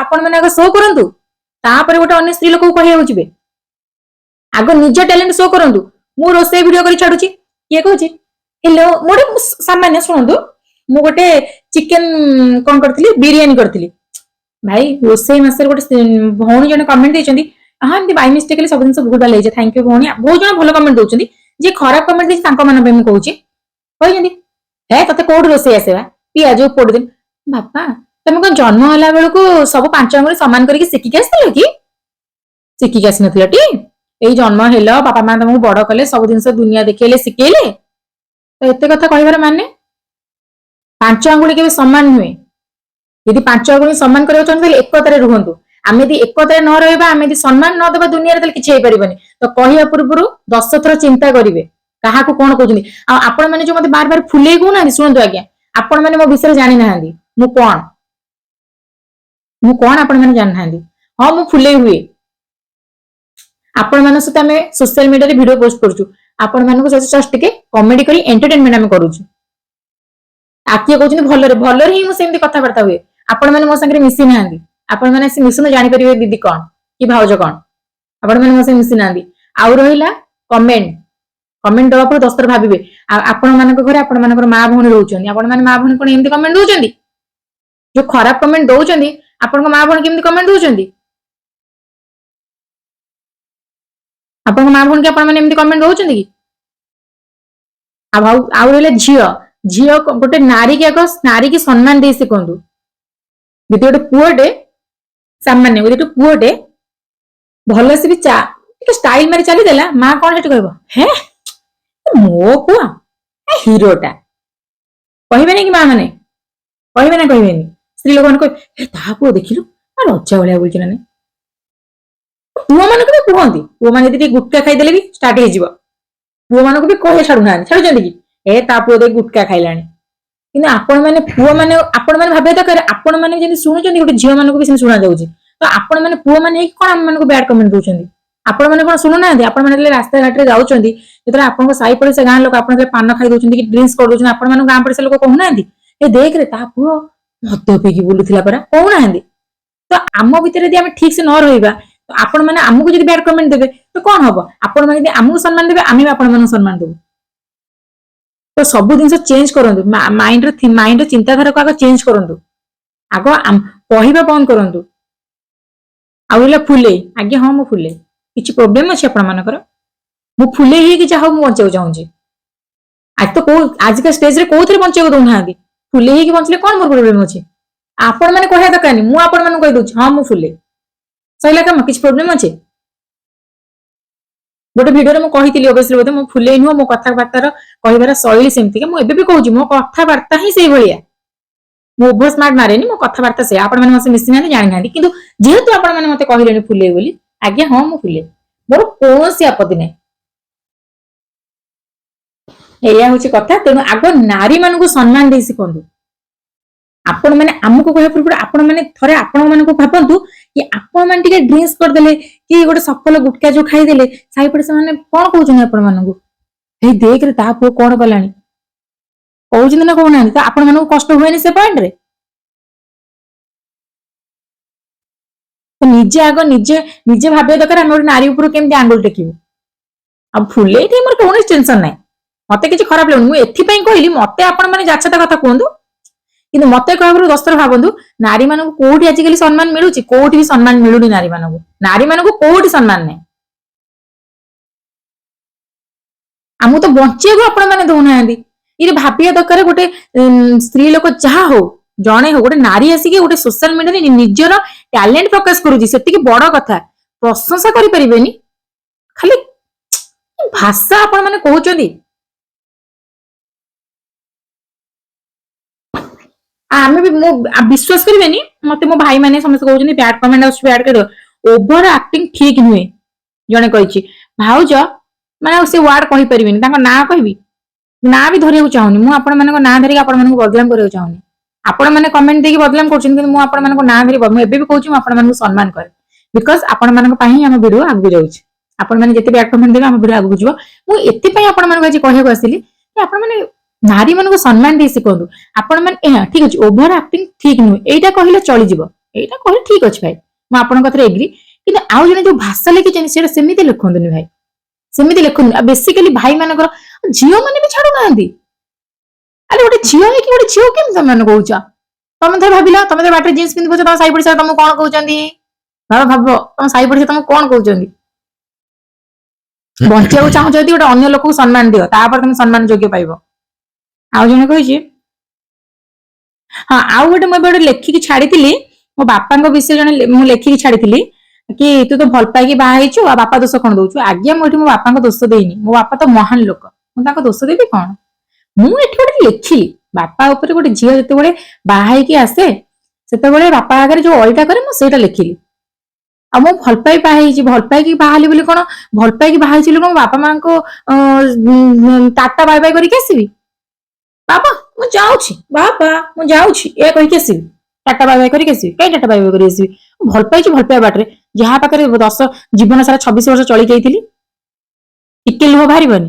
Speaker 1: ଆପଣ ମାନେ ଆଗ ଶୋ କରନ୍ତୁ, ତାପରେ ଗୋଟେ ଅନ୍ୟ ସ୍ତ୍ରୀ ଲୋକକୁ କହିବାକୁ ଯିବେ। ଆଗ ନିଜ ଟ୍ୟାଲେଣ୍ଟ ଶୋ କରନ୍ତୁ। ମୁଁ ରୋଷେଇ ଭିଡିଓ କରି ଛାଡୁଛି, କିଏ କହୁଛି ହେଲୋ, ଗୋଟେ ସାମାନ୍ୟ ଶୁଣନ୍ତୁ, ମୁଁ ଗୋଟେ ଚିକେନ କଣ କରିଥିଲି, ବିରିୟାନୀ କରିଥିଲି, ଭାଇ ରୋଷେଇ ମାସରେ ଗୋଟେ ଭଉଣୀ ଜଣେ କମେଣ୍ଟ ଦେଇଛନ୍ତି, ହଁ ଏମିତି ବାଇ ମିଷ୍ଟେକଲି ସବୁ ଜିନିଷ ଭୁଲ ଭାଲ ହେଇଯାଏ। ଥ୍ୟାଙ୍କ ୟୁ ଭଉଣୀ, ବହୁତ ଜଣ ଭଲ କମେଣ୍ଟ ଦଉଛନ୍ତି। ଯିଏ ଖରାପ କମେଣ୍ଟ ଦେଇଛି ତାଙ୍କ ମାନଙ୍କ ପାଇଁ ମୁଁ କହୁଛି। କହିଛନ୍ତି ହେ ତତେ କୋଉଠି ରୋଷେଇ ଆସିବା, ପିଆଜ ପୋଡିଦେଲି। ବାପା ତମେ କଣ ଜନ୍ମ ହେଲା ବେଳକୁ ସବୁ 5 ଆଙ୍ଗୁଳି ସମାନ କରିକି ଶିଖିକି ଆସିଥିଲ କି? ଶିଖିକି ଆସିନଥିଲ ଟି? ଏଇ ଜନ୍ମ ହେଲ, ବାପା ମା ତମକୁ ବଡ କଲେ, ସବୁ ଜିନିଷ ଦୁନିଆ ଦେଖେଇଲେ, ଶିଖେଇଲେ, ତ ଏତେ କଥା କହିବାର ମାନେ? 5 ଆଙ୍ଗୁଳି କେବେ ସମାନ ନୁହେଁ। ଯଦି 5 ଆଙ୍ଗୁଳି ସମାନ କରିବାକୁ ଚାହୁଁଛନ୍ତି ତାହେଲେ ଏକତାରେ ରୁହନ୍ତୁ। ଆମେ ଯଦି ଏକତାରେ ନ ରହିବା, ଆମେ ଯଦି ସମ୍ମାନ ନ ଦେବା ଦୁନିଆରେ, ତାହେଲେ କିଛି ହେଇପାରିବନି। ତ କହିବା ପୂର୍ବରୁ 10 ଥର ଚିନ୍ତା କରିବେ କାହାକୁ କଣ କହୁଛନ୍ତି। ଆଉ ଆପଣ ମାନେ ଯୋଉ ମତେ ବାର ବାର ଫୁଲେଇ କହୁନାହାନ୍ତି, ଶୁଣନ୍ତୁ ଆଜ୍ଞା, ଆପଣ ମାନେ ମୋ ବିଷୟରେ ଜାଣିନାହାନ୍ତି ମୁଁ କଣ ଆପଣ ମାନେ ଜାଣିନାହାନ୍ତି। ହଁ ମୁଁ ଫୁଲେଇ ହୁଏ, ଆପଣ ମାନଙ୍କ ସହିତ ଆମେ ସୋସିଆଲ ମିଡିଆରେ ଭିଡିଓ ପୋଷ୍ଟ କରୁଛୁ, ଆପଣ ମାନଙ୍କୁ ଜଷ୍ଟ ଟିକେ କମେଡି କରି ଏଣ୍ଟରଟେନମେଣ୍ଟ ଆମେ କରୁଛୁ। ଆଉ କିଏ କହୁଛନ୍ତି ଭଲରେ, ଭଲରେ ହିଁ ମୁଁ ସେମିତି କଥାବାର୍ତ୍ତା ହୁଏ। ଆପଣ ମାନେ ମୋ ସାଙ୍ଗରେ ମିଶି ନାହାନ୍ତି, ଆପଣ ମାନେ ମିଶୁନ ଜାଣିପାରିବେ ଦିଦି କଣ କି ଭାଉଜ କଣ। ଆପଣ ମାନେ ମୋ ସାଙ୍ଗେ ମିଶି ନାହାନ୍ତି। ଆଉ ରହିଲା କମେଣ୍ଟ ଦବା ପରେ 10 ଥର ଭାବିବେ। ଆଉ ଆପଣ ମାନଙ୍କ ଘରେ ଆପଣ ମାନଙ୍କର ମା ଭଉଣୀ ରହୁଛନ୍ତି, ଆପଣ ମାନେ ମା ଭଉଣୀ କଣ ଏମିତି କମେଣ୍ଟ ଦଉଛନ୍ତି? ଯୋଉ ଖରାପ କମେଣ୍ଟ ଦଉଛନ୍ତି, ଆପଣଙ୍କ ମା ଭଉଣୀ କେମିତି କମେଣ୍ଟ ଦଉଛନ୍ତି? ଆପଣଙ୍କ ମା ଭଉଣୀ କି ଆପଣ ମାନେ ଏମିତି କମେଣ୍ଟ ଦଉଛନ୍ତି କି? ଆଉ ରହିଲା ଝିଅ ଗୋଟେ ନାରୀ କି ସମ୍ମାନ ଦେଇ ଶିଖନ୍ତୁ। ଯଦି ଗୋଟେ ପୁଅଟେ ସାମାନ୍ୟ ଯଦି ଗୋଟେ ପୁଅଟେ ଭଲସେ ବି ଟିକେ ଷ୍ଟାଇଲ ମାରି ଚାଲିଦେଲା, ମା କଣ ସେଠି କହିବ, ହେ ମୋ ପୁଅ ହିରୋଟା। କହିବେନି କି ମା ମାନେ? କହିବେ ନା କହିବେନି? ସ୍ତ୍ରୀ ଲୋକମାନେ କହିବେ ତା ପୁଅ ଦେଖିଲୁ ରଜା ଭଳିଆ ବୁଲୁଛି ନା ନାଇଁ। ପୁଅ ମାନଙ୍କୁ ବି କୁହନ୍ତି, ପୁଅ ମାନେ ଯଦି ଟିକେ ଗୁଟକା ଖାଇଦେଲେ ବି ଷ୍ଟାର୍ଟ ହେଇଯିବ। ପୁଅ ମାନଙ୍କୁ ବି କହିଲେ ଛାଡୁନାହାନ୍ତି, ଛାଡୁଛନ୍ତି କି? ତା ପୁଅ ଦେଇ ଗୁଟକା ଖାଇଲାଣି। କିନ୍ତୁ ଆପଣ ମାନେ ପୁଅ ମାନେ ଆପଣ ମାନେ ଭାବିବା ଦରକାର, ଆପଣ ମାନେ ଯେମିତି ଶୁଣୁଛନ୍ତି ଗୋଟେ ଝିଅ ମାନଙ୍କୁ ବି ସେମିତି ଶୁଣା ଯାଉଛି। ତ ଆପଣ ମାନେ ପୁଅ ମାନେ ହେଇକି କଣ ଆମ ମାନଙ୍କୁ ବ୍ୟାଡ କମେଣ୍ଟ ଦଉଛନ୍ତି? ଆପଣ ମାନେ କଣ ଶୁଣୁନାହାନ୍ତି? ଆପଣ ମାନେ ଯେତେବେଳେ ରାସ୍ତାଘାଟରେ ଯାଉଛନ୍ତି, ଯେତେବେଳେ ଆପଣଙ୍କ ସାହି ପଡିଶା ଗାଁ ଲୋକ ଆପଣ ଯେତେବେଳେ ପାନ ଖାଇ ଦଉଛନ୍ତି କି ଡ୍ରିଙ୍କ୍ସ କରିଦଉଛନ୍ତି, ଆପଣ ମାନଙ୍କୁ ଗାଁ ପଡିଶା ଲୋକ କହୁନାହାନ୍ତି ଦେଖରେ ତା ପୁଅ ମଦ ପିଇକି ବୁଲୁଥିଲା ପରା, କହୁନାହାନ୍ତି? ତ ଆମ ଭିତରେ ଯଦି ଆମେ ଠିକ ସେ ନ ରହିବା, ଆପଣ ମାନେ ଆମକୁ ଯଦି ବ୍ୟାଡ କମେଣ୍ଟ ଦେବେ ତ କଣ ହବ? ଆପଣ ମାନେ ଯଦି ଆମକୁ ସମ୍ମାନ ଦେବେ, ଆମେ ବି ଆପଣ ମାନଙ୍କୁ ସମ୍ମାନ ଦେବୁ। ତ ସବୁ ଜିନିଷ ଚେଞ୍ଜ କରନ୍ତୁ, ମାଇଣ୍ଡର ଚିନ୍ତାଧାରାକୁ ଆଗ ଚେଞ୍ଜ କରନ୍ତୁ। ଆଗ କହିବା ବନ୍ଦ କରନ୍ତୁ। ଆଉ ହେଲା ଫୁଲେଇ, ଆଜ୍ଞା ହଁ ମୁଁ ଫୁଲେଇ, କିଛି ପ୍ରୋବ୍ଲେମ ଅଛି ଆପଣ ମାନଙ୍କର? ମୁଁ ଫୁଲେଇ ହେଇକି ଯାହା ହଉ ମୁଁ ବଞ୍ଚିବାକୁ ଚାହୁଁଛି। ଆଜିକା ଷ୍ଟେଜରେ କୋଉଥିରେ ବଞ୍ଚିବାକୁ ଦଉନାହାନ୍ତି। ଫୁଲେଇ ହେଇକି ବଞ୍ଚିଲେ କଣ ମୋର ପ୍ରୋବ୍ଲେମ ଅଛି? ଆପଣ ମାନେ କହିବା ଦରକାର ନାହିଁ, ମୁଁ ଆପଣ ମାନଙ୍କୁ କହିଦଉଛି ହଁ ମୁଁ ଫୁଲେଇ, ସରିଲା କାମ, କିଛି ପ୍ରୋବ୍ଲେମ ଅଛି? ଗୋଟେ ଭିଡିଓରେ ମୁଁ କହିଥିଲି ଅବଶ୍ୟ ବୋଧେ ମୁଁ ଫୁଲେଇ ନୁହଁ, ମୋ କଥାବାର୍ତ୍ତାର କହିବାର ଶୈଳୀ ସେମିତିକା। ମୁଁ ଏବେ ବି କହୁଛି ମୋ କଥାବାର୍ତ୍ତା ହିଁ ସେଇଭଳିଆ। ମୁଁ ଓଭର ସ୍ମାର୍ଟ ମାରେନି, ମୋ କଥାବାର୍ତ୍ତା ସେଇଆ। ଆପଣ ମାନେ ମତେ ମିଶିନାହାନ୍ତି, ଜାଣିନାହାନ୍ତି, କିନ୍ତୁ ଯେହେତୁ ଆପଣ ମାନେ ମତେ କହିଲେଣି ଫୁଲେଇ ବୋଲି, ଆଜ୍ଞା ହଁ ମୁଁ ଫୁଲେଇ, ମୋର କୌଣସି ଆପତ୍ତି ନାହିଁ। ଏଇଆ ହଉଛି କଥା। ତେଣୁ ଆଗ ନାରୀ ମାନଙ୍କୁ ସମ୍ମାନ ଦେଇ ଶିଖନ୍ତୁ। ଆପଣ ମାନେ ଆମକୁ କହିବା ପୂର୍ବରୁ ଆପଣ ମାନେ ଥରେ ଆପଣ ମାନଙ୍କୁ ଭାବନ୍ତୁ କି ଆପଣ ମାନେ ଟିକେ ଡ୍ରିଙ୍କ୍ସ କରିଦେଲେ କି ଗୋଟେ ସଫଲ ଗୁଟକା ଯୋଉ ଖାଇଦେଲେ, ସାହି ପଡିଶା ମାନେ କଣ କହୁଛନ୍ତି ଆପଣ ମାନଙ୍କୁ? ଏଇ ଦେଖରେ ତା ପୁଅ କଣ କଲାଣି, କହୁଛନ୍ତି ନା କହୁନାହାନ୍ତି? ତ ଆପଣ ମାନଙ୍କୁ କଷ୍ଟ ହୁଏନି ସେ ପଏଣ୍ଟରେ? ନିଜେ ଭାବିବା ଦରକାର ଆମେ ଗୋଟେ ନାରୀ ଉପରୁ କେମିତି ଆଙ୍ଗୁଳି ଟେକିବୁ। ଆଉ ଫୁଲେଇଠି ମୋର କୌଣସି ଟେନସନ ନାହିଁ, ମତେ କିଛି ଖରାପ ଲାଗୁନି। ମୁଁ ଏଥିପାଇଁ କହିଲି, ମତେ ଆପଣ ମାନେ ଯାଚ୍ଛାତା କଥା କୁହନ୍ତୁ, କିନ୍ତୁ ମତେ କହିବାକୁ 10 ଥର ଭାବନ୍ତୁ। ନାରୀ ମାନଙ୍କୁ କୋଉଠି ଆଜିକାଲି ସମ୍ମାନ ମିଳୁଛି? କୋଉଠି ବି ସମ୍ମାନ ମିଳୁନି ନାରୀ ମାନଙ୍କୁ। ନାରୀ ମାନଙ୍କୁ କୋଉଠି ସମ୍ମାନ ନାହିଁ। ଆମକୁ ତ ବଞ୍ଚିବାକୁ ଆପଣ ମାନେ ଦଉନାହାନ୍ତି। ଇଏ ଭାବିବା ଦରକାର, ଗୋଟେ ସ୍ତ୍ରୀ ଲୋକ ଯାହା ହଉ, ଜଣେ ହଉ, ଗୋଟେ ନାରୀ ଆସିକି ଗୋଟେ ସୋସିଆଲ ମିଡିଆରେ ନିଜର ଟ୍ୟାଲେଣ୍ଟ ପ୍ରକାଶ କରୁଛି, ସେତିକି ବଡ କଥା। ପ୍ରଶଂସା କରିପାରିବେନି, ଖାଲି ଭାଷା ଆପଣ ମାନେ କହୁଛନ୍ତି। ଆମେ ବି, ମୁଁ ବିଶ୍ୱାସ କରିବେନି, ମତେ ମୋ ଭାଇ ମାନେ ସମସ୍ତେ କହୁଛନ୍ତି ବ୍ୟାଡ କମେଣ୍ଟ ଆସୁଛି, ବ୍ୟାଡ କରିବ। ଓଭର ଆକ୍ଟିଂ ଠିକ ନୁହେଁ। ଜଣେ କହିଛି ଭାଉଜ, ମାନେ ସେ ୱାର୍ଡ କହିପାରିବିନି, ତାଙ୍କ ନାଁ କହିବି, ନାଁ ବି ଧରିବାକୁ ଚାହୁଁନି। ମୁଁ ଆପଣ ମାନଙ୍କ ନାଁ ଧରିକି ଆପଣ ମାନଙ୍କୁ ବଦନାମ କରିବାକୁ ଚାହୁଁନି। ଆପଣ ମାନେ କମେଣ୍ଟ ଦେଇକି ବଦନାମ କରୁଛନ୍ତି, କିନ୍ତୁ ମୁଁ ଆପଣ ମାନଙ୍କ ନାଁ ଧରି, ମୁଁ ଏବେ ବି କହୁଛି ମୁଁ ଆପଣ ମାନଙ୍କୁ ସମ୍ମାନ କରେ। ବିକଜ ଆପଣ ମାନଙ୍କ ପାଇଁ ହିଁ ଆମ ଭିଡିଓ ଆଗକୁ ଯାଉଛି। ଆପଣ ମାନେ ଯେତେ ବ୍ୟାଡ କମେଣ୍ଟ ଦେବେ ଆମ ଭିଡିଓ ଆଗକୁ ଯିବ। ମୁଁ ଏଥିପାଇଁ ଆପଣ ମାନଙ୍କୁ ଆଜି କହିବାକୁ ଆସିଲି ଯେ ଆପଣ ମାନେ ନାରୀ ମାନଙ୍କୁ ସମ୍ମାନ ଦେଇ ଶିଖନ୍ତୁ। ଆପଣ ମାନେ ଠିକ ଅଛି, ଓଭର ଆକ୍ଟିଂ ଠିକ ନୁହେଁ, ଏଇଟା କହିଲେ ଚଳିଯିବ, ଏଇଟା କହିଲେ ଠିକ ଅଛି ଭାଇ, ମୁଁ ଆପଣଙ୍କ କଥାରେ ଏଗ୍ରି। କିନ୍ତୁ ଆଉ ଜଣେ ଯୋଉ ଭାଷା ଲେଖିଛନ୍ତି ସେଇଟା ସେମିତି ଲେଖନ୍ତୁନି ଭାଇ, ସେମିତି ଲେଖନ୍ତୁନି। ଆଉ ବେସିକାଲି ଭାଇ ମାନଙ୍କର, ଝିଅ ମାନେ ବି ଛାଡୁନାହାନ୍ତି। ଆରେ ଗୋଟେ ଝିଅ ହେଇକି ଗୋଟେ ଝିଅ କେମିତି ତମେ କହୁଛ? ତମେ ଥରେ ଭାବିଲ, ତମେ ତ ବାଟରେ ଜିନ୍ସ ପିନ୍ଧି ବୁଲୁଛ, ତମ ସାହି ପଡିଶା ତମକୁ କଣ କହୁଛନ୍ତି? ବାବା ଭାବ ତମ ସାହି ପଡିଶା ତମକୁ କଣ କହୁଛନ୍ତି। ବଞ୍ଚିବାକୁ ଚାହୁଁଛ ଯଦି ଗୋଟେ ଅନ୍ୟ ଲୋକକୁ ସମ୍ମାନ ଦିଅ, ତାପରେ ତମେ ସମ୍ମାନ ଯୋଗ୍ୟ ପାଇବ। ଆଉ ଜଣେ କହିଛି, ହଁ ଆଉ ଗୋଟେ ମୁଁ ଏବେ ଗୋଟେ ଲେଖିକି ଛାଡିଥିଲି ମୋ ବାପାଙ୍କ ବିଷୟ ଜଣେ ମୁଁ ଲେଖିକି ଛାଡିଥିଲି କି ତୁ ତ ଭଲ ପାଇକି ବାହା ହେଇଛୁ ଆଉ ବାପା ଦୋଷ କଣ ଦଉଛୁ। ଆଜ୍ଞା ମୁଁ ଏଠି ମୋ ବାପାଙ୍କ ଦୋଷ ଦେଇନି, ମୋ ବାପା ତ ମହାନ ଲୋକ, ମୁଁ ତାଙ୍କ ଦୋଷ ଦେବି କଣ। ମୁଁ ଏଠି ଗୋଟେ ଲେଖିଲି ବାପା ଉପରେ ଗୋଟେ ଝିଅ ଯେତେବେଳେ ବାହା ହେଇକି ଆସେ ସେତେବେଳେ ବାପା ଆଗରେ ଯୋଉ ଅଳିଟା କରେ ମୁଁ ସେଇଟା ଲେଖିଲି। ଆଉ ମୁଁ ଭଲ ପାଇ ବାହା ହେଇଛି, ଭଲ ପାଇକି ବାହା ହେଲି ବୋଲି କଣ ଭଲ ପାଇକି ବାହା ହେଇଛି କଣ ବାପା ମାଙ୍କୁ ଟାଟା ବାଇ ବାଇ କରିକି ଆସିବି। ବାବା ମୁଁ ଯାଉଛି, ବାବା ମୁଁ ଯାଉଛି ଏ କହିକି ଆସିବି, ଟାଟା ବାଇ ବାଇ କରିକି ଆସିବି। କାଇଁ ଟାଟା ବାଇ ବାଇ କରିକି ଆସିବି, ଭଲ ପାଇଛି ଭଲ ପାଇବା ବାଟରେ, ଯାହା ପାଖରେ ଜୀବନ ସାରା 26 ବର୍ଷ ଚଳି ଯାଇଥିଲି, ଟିକେ ଲୁହ ବାହାରିବନି।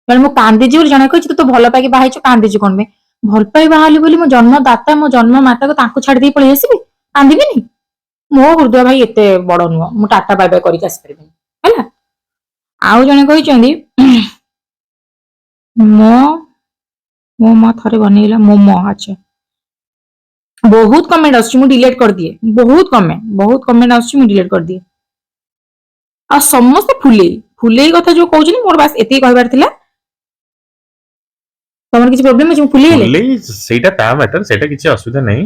Speaker 1: କାରଣ ମୁଁ କାନ୍ଦିଛି ବୋଲି ଜଣେ କହିଛି ତୁ ଭଲ ପାଇକି ବାହା ହେଇଛୁ କାନ୍ଦିଛୁ କଣ ପାଇଁ। ଭଲ ପାଇ ବାହା ହେଲି ବୋଲି ମୋ ଜନ୍ମଦାତା ମୋ ଜନ୍ମ ମାତାକୁ ତାଙ୍କୁ ଛାଡି ଦେଇ ପଳେଇ ଆସିବି, କାନ୍ଦିବିନି। ମୋ ହୃଦୟ ଭାଇ ଏତେ ବଡ ନୁହଁ, ମୁଁ ଟାଟା ବାଇ ବାଇ କରିକି ଆସିପାରିବିନି ହେଲା। ଆଉ ଜଣେ କହିଛନ୍ତି ମୋ ଥରେ ବନେଇଲା ମୋ ଆଚ୍ଛା ବହୁତ କମେଣ୍ଟ ଆସୁଛି ମୁଁ ଡିଲିଟ କରିଦିଏ, ବହୁତ କମେଣ୍ଟ ଆସୁଛି ମୁଁ ଡିଲିଟ କରିଦିଏ। ଆଉ ସମସ୍ତେ ଫୁଲେଇ କଥା ଯୋଉ କହୁଛନ୍ତି ମୋର ବାସ୍ ଏତିକି କହିବାର ଥିଲା। ତମର କିଛି ପ୍ରୋବ୍ଲେମ ଅଛି ମୁଁ ଫୁଲେଇ ହେଲେ?
Speaker 2: ସେଇଟା ତା ମ୍ୟାଟର, ସେଇଟା କିଛି ଅସୁବିଧା ନାହିଁ।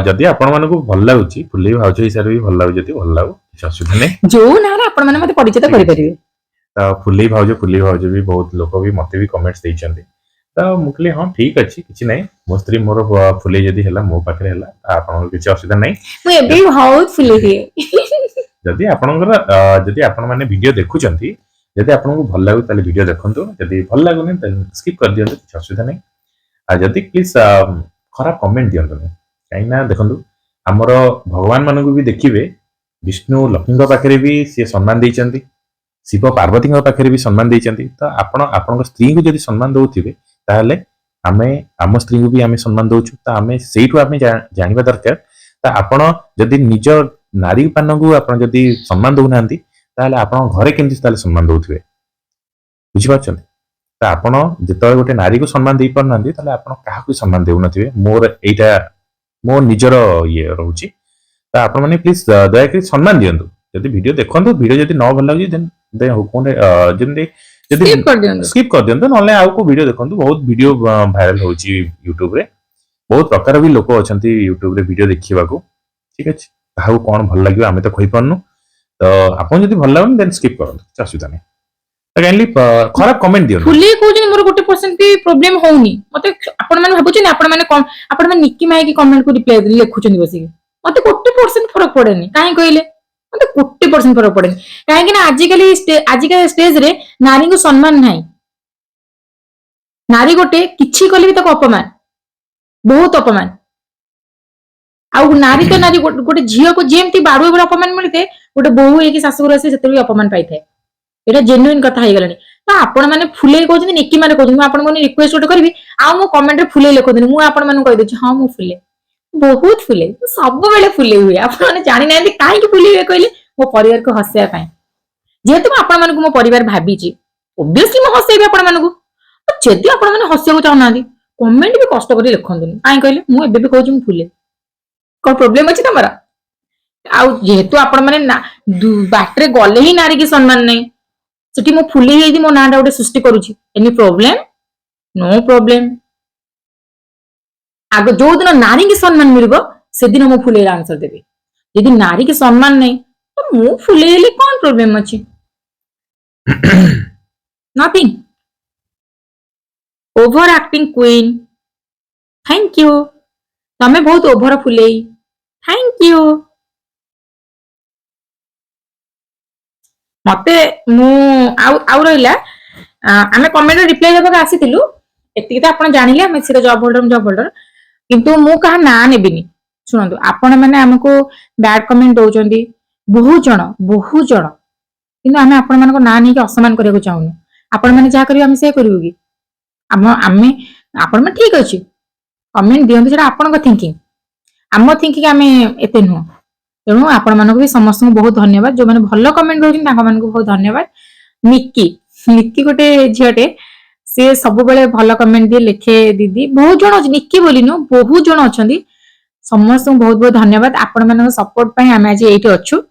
Speaker 2: ଯଦି ଆପଣ ମାନଙ୍କୁ ଭଲ ଲାଗୁଛି ଫୁଲେଇ ଭାଉଜ ହିସାବରେ ବି ଭଲ ଲାଗୁଛି, ଯଦି ଭଲ ଲାଗୁ କିଛି ଅସୁବିଧା ନାହିଁ।
Speaker 1: ଯୋଉ ନାଁରେ ଆପଣ ମାନେ ମତେ ପରିଚିତ କରିପାରିବେ।
Speaker 2: ତ ଫୁଲେଇ ଭାଉଜ ବି ବହୁତ ଲୋକ ବି ମତେ ବି କମେଣ୍ଟ ଦେଇଛନ୍ତି। ତ ମୁଁ କହିଲି ହଁ ଠିକ ଅଛି କିଛି ନାହିଁ, ମୋ ସ୍ତ୍ରୀ ମୋର ଫୁଲେଇ ଯଦି ହେଲା ମୋ ପାଖରେ ହେଲା ଆପଣଙ୍କର କିଛି ଅସୁବିଧା ନାହିଁ।
Speaker 1: ମୁଁ ଏବେ ବି ବହୁତ ଫୁଲେଇ ହୁଏ।
Speaker 2: ଯଦି ଆପଣଙ୍କର ଯଦି ଆପଣ ମାନେ ଭିଡିଓ ଦେଖୁଛନ୍ତି, ଯଦି ଆପଣଙ୍କୁ ଭଲ ଲାଗୁଛି ତାହେଲେ ଭିଡିଓ ଦେଖନ୍ତୁ, ଯଦି ଭଲ ଲାଗୁନି ତାହେଲେ ସ୍କିପ୍ କରିଦିଅନ୍ତୁ, କିଛି ଅସୁବିଧା ନାହିଁ। ଆଉ ଯଦି ପ୍ଲିଜ ଖରାପ କମେଣ୍ଟ ଦିଅନ୍ତୁନି, କାହିଁକି ନା ଦେଖନ୍ତୁ ଆମର ଭଗବାନ ମାନଙ୍କୁ ବି ଦେଖିବେ, ବିଷ୍ଣୁ ଲକ୍ଷ୍ମୀଙ୍କ ପାଖରେ ବି ସିଏ ସମ୍ମାନ ଦେଇଛନ୍ତି, ଶିବ ପାର୍ବତୀଙ୍କ ପାଖରେ ବି ସମ୍ମାନ ଦେଇଛନ୍ତି। ତ ଆପଣ ଆପଣଙ୍କ ସ୍ତ୍ରୀଙ୍କୁ ଯଦି ସମ୍ମାନ ଦଉଥିବେ ତାହେଲେ ଆମେ ଆମ ସ୍ତ୍ରୀଙ୍କୁ ବି ଆମେ ସମ୍ମାନ ଦଉଛୁ। ତ ଆମେ ସେଇଠୁ ଆମେ ଜାଣିବା ଦରକାର। ତ ଆପଣ ଯଦି ନିଜ ନାରୀ ମାନଙ୍କୁ ଆପଣ ଯଦି ସମ୍ମାନ ଦଉନାହାନ୍ତି ତାହେଲେ ଆପଣଙ୍କ ଘରେ କେମିତି ତାହେଲେ ସମ୍ମାନ ଦଉଥିବେ, ବୁଝିପାରୁଛନ୍ତି। ତ ଆପଣ ଯେତେବେଳେ ଗୋଟେ ନାରୀକୁ ସମ୍ମାନ ଦେଇପାରୁନାହାନ୍ତି ତାହେଲେ ଆପଣ କାହାକୁ ସମ୍ମାନ ଦେଉନଥିବେ, ମୋର ଏଇଟା ମୋ ନିଜର ଇଏ ରହୁଛି। ତ ଆପଣ ମାନେ ପ୍ଲିଜ ଦୟାକରି ସମ୍ମାନ ଦିଅନ୍ତୁ। ଯଦି ଭିଡିଓ ଦେଖନ୍ତୁ, ଭିଡିଓ ଯଦି ନ ଭଲ ଲାଗୁଛି ଯେମିତି ଯଦି ସ୍କିପ୍ କରିଦିଅନ୍ତୁ, ନହେଲେ ଆଉ କୋଉ ଭିଡିଓ ଦେଖନ୍ତୁ। ବହୁତ ଭିଡିଓ ଭାଇରାଲ ହଉଛି ୟୁଟ୍ୟୁବରେ, ବହୁତ ପ୍ରକାର ବି ଲୋକ ଅଛନ୍ତି ୟୁଟ୍ୟୁବରେ ଭିଡିଓ ଦେଖିବାକୁ, ଠିକ ଅଛି। କାହାକୁ କଣ ଭଲ ଲାଗିବ ଆମେ ତ କହିପାରୁନୁ। ତ ଆପଣ ଯଦି ଭଲ ଲାଗୁନି ଦେନ୍ ସ୍କିପ୍ କରନ୍ତୁ, କିଛି ଅସୁବିଧା ନାହିଁ। ଖରାପ କମେଣ୍ଟ ଦିଅନ୍ତୁ।
Speaker 1: ଫୁଲେଇ କହୁଛନ୍ତି ମୋର 1% ବି ପ୍ରୋବ୍ଲେମ ହଉନି। ମତେ ଆପଣ ମାନେ ଭାବୁଛନ୍ତି ଆପଣ ମାନେ ନିକି ମାଇକି କମେଣ୍ଟ କୁ ରିପ୍ଲାଏ ଲେଖୁଛନ୍ତି ବସିକି, ମତେ 1% ଫରକ ପଡେନି। କାହିଁ କହିଲେ ମତେ 1% ଫରକ ପଡେନି, କାହିଁକି ନା ଆଜିକା ଷ୍ଟେଜରେ ନାରୀଙ୍କୁ ସମ୍ମାନ ନାହିଁ। ନାରୀ ଗୋଟେ କିଛି କଲେ ବି ତାକୁ ଅପମାନ, ବହୁତ ଅପମାନ। ଆଉ ନାରୀ ତ ନାରୀ ଗୋଟେ ଝିଅକୁ ଯେମିତି ବାଡୁଅ ବେଳେ ଅପମାନ ମିଳିଥାଏ, ଗୋଟେ ବୋହୂ ହେଇକି ଶାଶୁଘର ଆସି ସେତେବେଳେ ବି ଅପମାନ ପାଇଥାଏ। ଏଇଟା ଜେନୁଇନ କଥା ହେଇଗଲାଣି। ତ ଆପଣ ମାନେ ଫୁଲେଇ କହୁଛନ୍ତି, ନିକି ମାନେ କହୁଛନ୍ତି, ମୁଁ ଆପଣଙ୍କୁ ରିକ୍ୱେଷ୍ଟ ଗୋଟେ କରିବି ଆଉ ମୋ କମେଣ୍ଟରେ ଫୁଲେଇ ଲେଖନ୍ତୁନି। ମୁଁ ଆପଣ ମାନଙ୍କୁ କହିଦଉଛି ହଁ ମୁଁ ଫୁଲେ, ବହୁତ ଫୁଲେ, ସବୁବେଳେ ଫୁଲେଇ ହୁଏ। ଆପଣ ମାନେ ଜାଣିନାହାନ୍ତି କାହିଁକି ଫୁଲେଇ ହୁଏ କହିଲେ, ମୋ ପରିବାରକୁ ହସେଇବା ପାଇଁ। ଯେହେତୁ ମୁଁ ଆପଣ ମାନଙ୍କୁ ମୋ ପରିବାର ଭାବିଛି, ଓବିୟସଲି ମୁଁ ହସେଇବି ଆପଣ ମାନଙ୍କୁ। ଯଦି ଆପଣ ମାନେ ହସିବାକୁ ଚାହୁଁନାହାନ୍ତି କମେଣ୍ଟ ବି କଷ୍ଟ କରି ଲେଖନ୍ତୁନି। କାହିଁ କହିଲେ ମୁଁ ଏବେ ବି କହୁଛି ମୁଁ ଫୁଲେ, କଣ ପ୍ରୋବ୍ଲେମ ଅଛି ତମର? ଆଉ ଯେହେତୁ ଆପଣ ମାନେ ବାଟରେ ଗଲେ ହିଁ ନାରୀ କି ସମ୍ମାନ ନାହିଁ, ସେଠି ମୁଁ ଫୁଲେଇ ହେଇକି ମୋ ନାଁ ଟା ଗୋଟେ ସୃଷ୍ଟି କରୁଛି। Any problem? No problem. ଆଗ ଯୋଉଦିନ ନାରୀ କି ସମ୍ମାନ ମିଳିବ ସେଦିନ ମୁଁ ଫୁଲେଇର ଆନ୍ସର ଦେବି। ଯଦି ନାରୀ କି ସମ୍ମାନ ନାହିଁ ତ ମୁଁ ଫୁଲେଇ ହେଲେ କଣ ପ୍ରୋବ୍ଲେମ ଅଛି? Nothing. Over acting queen, thank you. ତମେ ବହୁତ ଓଭର ଫୁଲେଇ, ଥ୍ୟାଙ୍କ ୟୁ। ମତେ ମୁଁ ଆଉ ରହିଲା ଆମେ କମେଣ୍ଟ ରିପ୍ଲାଏ ଦେବାକୁ ଆସିଥିଲୁ, ଏତିକି ତ ଆପଣ ଜାଣିଲେ ଆମେ ସେଟା ଜବ ହୋଲ୍ଡର। କିନ୍ତୁ ମୁଁ କାହା ନାଁ ନେବିନି। ଶୁଣନ୍ତୁ ଆପଣ ମାନେ ଆମକୁ ବ୍ୟାଡ କମେଣ୍ଟ ଦଉଛନ୍ତି ବହୁତ ଜଣ, କିନ୍ତୁ ଆମେ ଆପଣ ମାନଙ୍କ ନାଁ ନେଇକି ଅସମ୍ମାନ କରିବାକୁ ଚାହୁଁନୁ। ଆପଣ ମାନେ ଯାହା କରିବେ ଆମେ ସେୟା କରିବୁ କି? ଆମେ ଆପଣ ମାନେ ଠିକ ଅଛି କମେଣ୍ଟ ଦିଅନ୍ତୁ, ସେଟା ଆପଣଙ୍କ ଥିଙ୍କିଂ, ଆମ ଥିଙ୍କିଂ ଆମେ ଏତେ ନୁହଁ। ତେଣୁ ଆପଣ ମାନଙ୍କୁ ବି ସମସ୍ତଙ୍କୁ ବହୁତ ଧନ୍ୟବାଦ, ଯୋଉମାନେ ଭଲ କମେଣ୍ଟ ଦଉଛନ୍ତି ତାଙ୍କ ମାନଙ୍କୁ ବହୁତ ଧନ୍ୟବାଦ। ନିକି ଗୋଟେ ଝିଅଟେ, ସିଏ ସବୁବେଳେ ଭଲ କମେଣ୍ଟ ଦିଏ, ଲେଖେ ଦିଦି। ବହୁତ ଜଣ ନିକି ବୋଲି ନୁହଁ, ବହୁତ ଜଣ ଅଛନ୍ତି समस्त बहुत बहुत धन्यवाद आपण मानक सपोर्ट पई आमे आज एठी अछु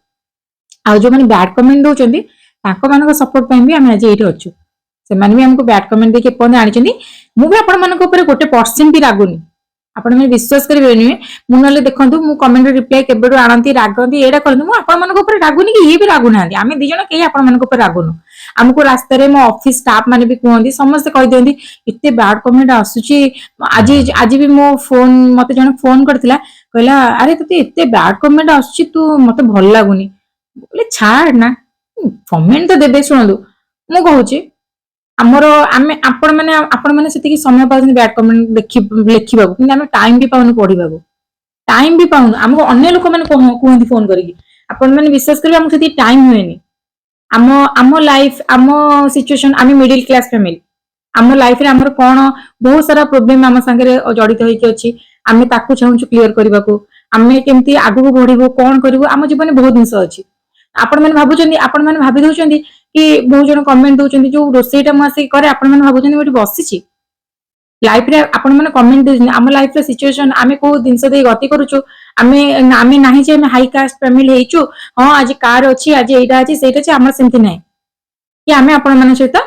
Speaker 1: आ जो माने बैड कमेंट दोचंदी ताको मानक सपोर्ट पई भी आमे आज एठी अछु से माने भी हमको बैड कमेंट देके पन आनिचंदी मु भी आपण मानक ऊपर गोटे परसेंट भी रागुनी आपण माने विश्वास करिबेनी मु नले देखंतु मु कमेंट रिप्लाई केबेडो आनंती रागंती एडा करनु मु आपण मानक ऊपर रागुनी कि ये भी रागु नांदी आमे दी जण के आपण मानक ऊपर रागुनु हमको रास्ता रे मो ऑफिस स्टाफ माने भी कहंदी समस्त कहि देंदी इत्ते बैड कमेंट आसुची आज आज भी मो फोन मते जण फोन करथिला कहला अरे तते इत्ते बैड कमेंट आसुची तू मते भल लागुनी बोले छाड़ ना कमेंट तो देबे सुनंदु मु कहूची आमर आमे आपण माने सेति समय पाउन बैड कमेंट लेखिबाबू कि आमे टाइम भी पाउन पढिबाबू टाइम भी पाउन हमको अन्य लोक माने कहंदी फोन करिकि आपण माने विश्वास करिबा हमको सेति टाइम होएनी आम लाइफ आम सिचुएशन आम मिडिल क्लास फैमिली आम लाइफ रे हमर कोन बहुत सारा प्रॉब्लम आम संगे जड़ित होइके अछि आमे ताकू चाहूछु क्लियर करबा को आमे केमती आगु बढ़िबो कोन करबो आम जीवन बहुत जिंस अछि आपण माने भाबुचंदी आपण माने भाबी दउचंदी कि बहुत जन कमेंट दउचंदी जो रोसेटा म आसी करे आपण माने भाबुचंदी मोटी बसिछि लाइफ रे आपण माने कमेंट दउचंदी आम लाइफ रे सिचुएशन आमे को जिंस दे गति करूछु आमे आमे नाही जे आमे हाई कास्ट फैमिली हेइछु हां आज कार अछि आज एटा अछि सेटा अछि हमर सेमति नै कि आमे आपण माने सहित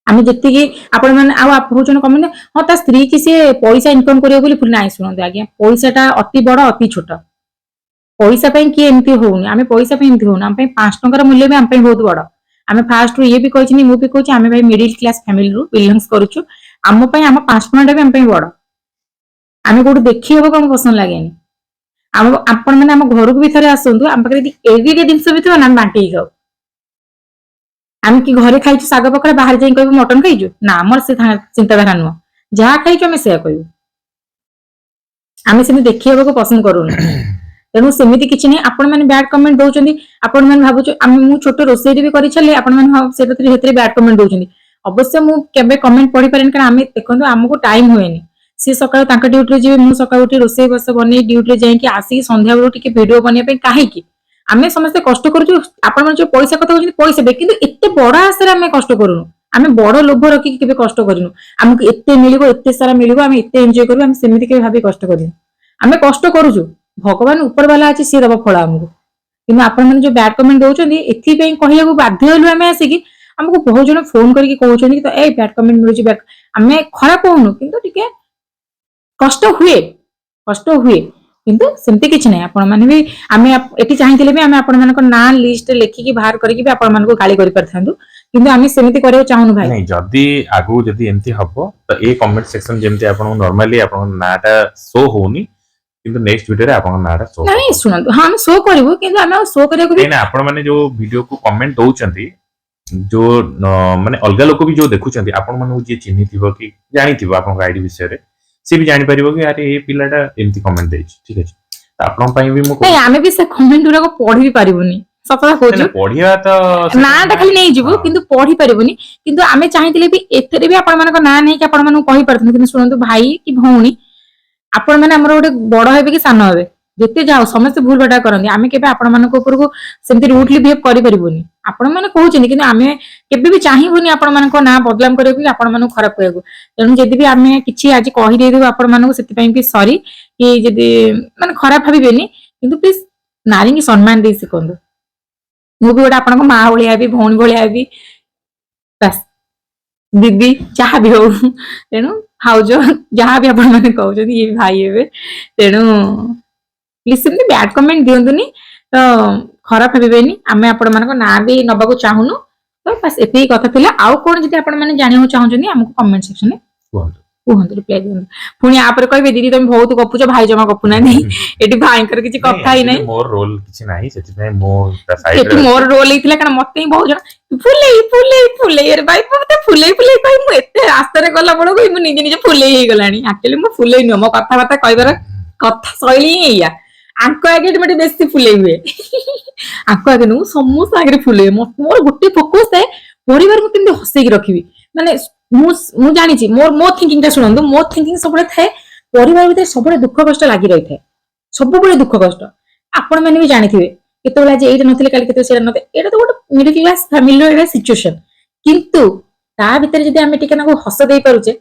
Speaker 1: आमे जत्ति कि आपण माने आ बहुत जन कमेंट हां ता स्त्री कि से पैसा इनकम करियो बोली फुल नाही सुनंदे आज्ञा पैसाटा अति बड़ अति छोट पैसा पे किए एमती होउनी आमे पैसा पे एमती होउना आम पे 5 टंकार मूल्य भी आम पे बहुत बड़ आमे फास्ट ये भी कहछि मु भी कहछि आमे भाई मिडिल क्लास फैमिली रु बिलोंग्स करूछु आम पे आम 5 टंका भी आम पे बड़ आमे कोड देखि हेबो कम पसंद लागेनी आम आपण माने आम घर को भी थरे आसंतु आम पाखे एविडे जिंस भी तो ना बांटी खाऊ आम कि घरे खाइछु साग पकड़ा बाहर जाई कहबो मटन खाइछु ना हमर से चिंताधारा नुह जहा खाइछु आमे से कहबो आमे सेमे देखि हेबो को पसंद करूनी तेणु सेमिति किछि नै आपण माने बैड कमेंट दउचंदी आपण माने भाबुछु आमे मु छोटो रोसेरी भी करि छले आपण माने सेतरी हेतरी बैड कमेंट दउचंदी अवश्य मु केबे कमेंट पढि पारेन कारण आमे देखंतु हमको टाइम होएनी सी सकाळ तांका ड्यूटी रे जेबे मु सकाळ उठी रोसे बस बने ड्यूटी रे जाई कि आसी संध्या बेलो टिके वीडियो बनिया पे काहे कि आमे समस्त कष्ट करूछु आपण माने जो पैसा कथा होछि पैसा बे किंतु एते बडा आसरे आमे कष्ट करूनु आमे बड लोभ रखि केबे कष्ट करिनु हमको एते मिलिबो एते सारा मिलिबो आमे एते एन्जॉय करबो आमे सेमिति के भाबी कष्ट करिनु आमे कष्ट करूछु भगवान ऊपर वाला अछि सी दबा फळ हमको किंतु आपण माने जो बैड कमेंट दउचंदी एथि पे कहियाको बाध्य होलु आमे आसी कि हमको बहुत जण फोन करके कहउचंदी कि तो ए बैड कमेंट मिलुची बैड आमे खराब होउनु किंतु टिके कष्ट हुए किंतु सेमती किछ नै आपण माने भी आमे एठी चाहिथिले भी आमे आपण मानको ना लिस्ट लेखि कि बाहर करी कि भी आपण मानको गाली करि परथांदु किंतु आमे सेमिति करियो चाहुनु भाई
Speaker 2: नहीं जदी आगु जदी एमती हबो तो ए कमेंट सेक्शन जेमती आपण नॉर्मली आपण नाटा शो होनी किंतु नेक्स्ट वीडियो रे आपण नाटा शो
Speaker 1: नहीं सुनंदु हां हम शो करबो किंतु आमे शो करियो भी
Speaker 2: नहीं आपण माने जो वीडियो को कमेंट दउचंती जो माने अलगा लोक भी जो देखुचंती आपण माने जे चिन्हि थिबो कि जानि थिबो आपण आईडी विषय रे से भी जानि परिबो कि अरे ए पिलाटा एमती कमेंट देछि ठीक अछि आपण पई भी मु
Speaker 1: नहीं आमे भी से कमेंट गुरा को पढि भी पारिबोनी सफा कहू
Speaker 2: पढ़िया तो
Speaker 1: ना खाली नहीं जीवो किंतु पढ़ी पारिबोनी किंतु आमे चाहिथिले भी एथरे भी आपण मानको ना नहीं कि आपण मानको कहि परथन किंतु सुनंतु भाई कि भौणी आपण माने हमर गोटे बड़ हेबे कि सान हेबे जेते जाओ समस्त भूल बटा करंदी आमे केबे आपण मानको ऊपर को सेमति रूटली बिहेव करि परिबोनी आपण माने कहउछनी किंतु आमे केबे भी चाहिबोनी आपण मानको ना बदलाम करियो कि आपण मानको खराब करियो तेनु जदी भी आमे किछि आज कहि दे देबो आपण मानको सेति पई कि सॉरी कि जदी माने खराब भाबिबेनी किंतु प्लीज नारी की सम्मान दे सिखंदु मु भी गोटे आपनको माँ भलिया भी भौणी भलिया भी बस दीदी जहाँ भी हो तेणु हाउज जहाँ भी आपण मैंने कहते ये भाई हे तेणु प्लीज सेमती बैड कमेंट दिंतुनि तो खराब भावेनि आम आपण मान ना भी नबाक चाहूनु तो बस एति कथा थिला आउ कोन जति आपण माने जानियो चाहउछनी हमको कमेंट सेक्शन में कहंतु रिप्लाई दियंतु पुनी आप रे कहबे दीदी तुम बहुत गपुछ भाई जमा गपु नाही एटी भाईकर किछि कथा ही नाही
Speaker 2: मोर रोल किछि नाही सेति में मो साइड
Speaker 1: एटी मोर रोल हितला कारण मते बहुत जण फुले यार भाई मते फुले कहि मु एते रास्ता रे गला बडो कहि मु निजे निजे फुले ही गलानी एक्चुअली मु फुले न मो कथा बाता कहबार कथा शैली या आंको आगे मते बेसी फुले हुए आंको आगे नु समस्त आगे फुले मोर गुट्टी फोकस है परिवार को केमते हसे की रखिबी माने मु जानि छी मो थिंकिंग ता सुनंदु मो थिंकिंग सबले थाए परिवार भीतर सबले दुख कष्ट लागि रही थाए सब बळे दुख कष्ट आपण माने भी जानिथिबे केतोला जे एटा नथिले काली केतो सेरा नते एटा तो गोटे मिडिल क्लास फैमिली रो एटा सिचुएशन किंतु ता भीतर जदी आमे टिके नाको हस देई पारुचे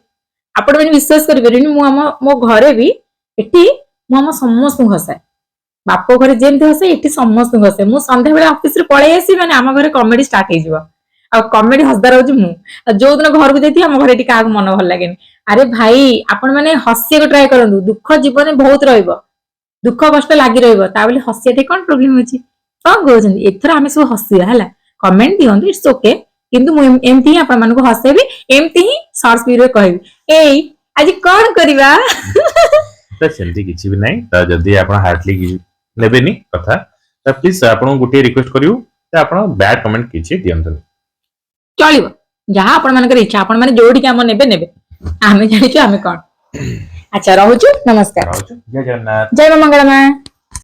Speaker 1: आपण माने विश्वास करिबेनी मु मो घरे भी ଏଠି ମୁଁ ଆମ ସମସ୍ତଙ୍କୁ ହସାଏ ବାପ ଘରେ ଯେମିତି ହସେ ଏଠି ସମସ୍ତଙ୍କୁ ହସେ ମୁଁ ସନ୍ଧ୍ୟାବେଳେ ଅଫିସରୁ ପଳେଇ ଆସିବି ମାନେ ଆମ ଘରେ କମେଡି ଷ୍ଟାର୍ଟ ହେଇଯିବ ଆଉ କମେଡି ହସଦାର ହଉଛି ମୁଁ ଆଉ ଯୋଉଦିନ ଘରକୁ ଯାଇଥିବି ଆମ ଘରେ ଏଠି କାହାକୁ ମନ ଭଲ ଲାଗେନି ଆରେ ଭାଇ ଆପଣ ମାନେ ହସିବାକୁ ଟ୍ରାଏ କରନ୍ତୁ ଦୁଃଖ ଜୀବନରେ ବହୁତ ରହିବ ଦୁଃଖ କଷ୍ଟ ଲାଗି ରହିବ ତା ବୋଲି ହସିବାଠି କଣ ପ୍ରୋବ୍ଲେମ ଅଛି କଣ କହୁଛନ୍ତି ଏଥର ଆମେ ସବୁ ହସିବା ହେଲା କମେଣ୍ଟ ଦିଅନ୍ତୁ ଇଟ୍ସ ଓକେ କିନ୍ତୁ ମୁଁ ଏମିତି ହିଁ ଆପଣମାନଙ୍କୁ ହସେଇବି ଏମିତି ହିଁ ସର୍ଟ ଭିଡିଓରେ କହିବି ଏଇ ଆଜି କଣ କରିବା
Speaker 2: ତ ସେମିତି କିଛି ବି ନାହିଁ ତ ଯଦି ଆପଣ ହାର୍ଟଲି ନେବେନି କଥା ତ ପ୍ଲିଜ ଆପଣଙ୍କୁ ଗୋଟିଏ ରିକ୍ୱେଷ୍ଟ କରିବୁ ଯେ ଆପଣ ବ୍ୟାଡ୍ କମେଣ୍ଟ କିଛି ଦିଅନ୍ତୁନି
Speaker 1: ଚଳିବ ଯାହା ଆପଣ ମାନଙ୍କର ଇଚ୍ଛା ଆପଣ ମାନେ ଯୋଉଠିକି ଆମ ନେବେ ନେବେ ଆମେ ଜାଣିଛୁ ଆମେ କଣ ଆଚ୍ଛା ରହୁଛୁ ନମସ୍କାର
Speaker 2: ରହୁଛୁ ଜୟ ଜଗନ୍ନାଥ
Speaker 1: ଜୟ ମା ମଙ୍ଗଳା ମା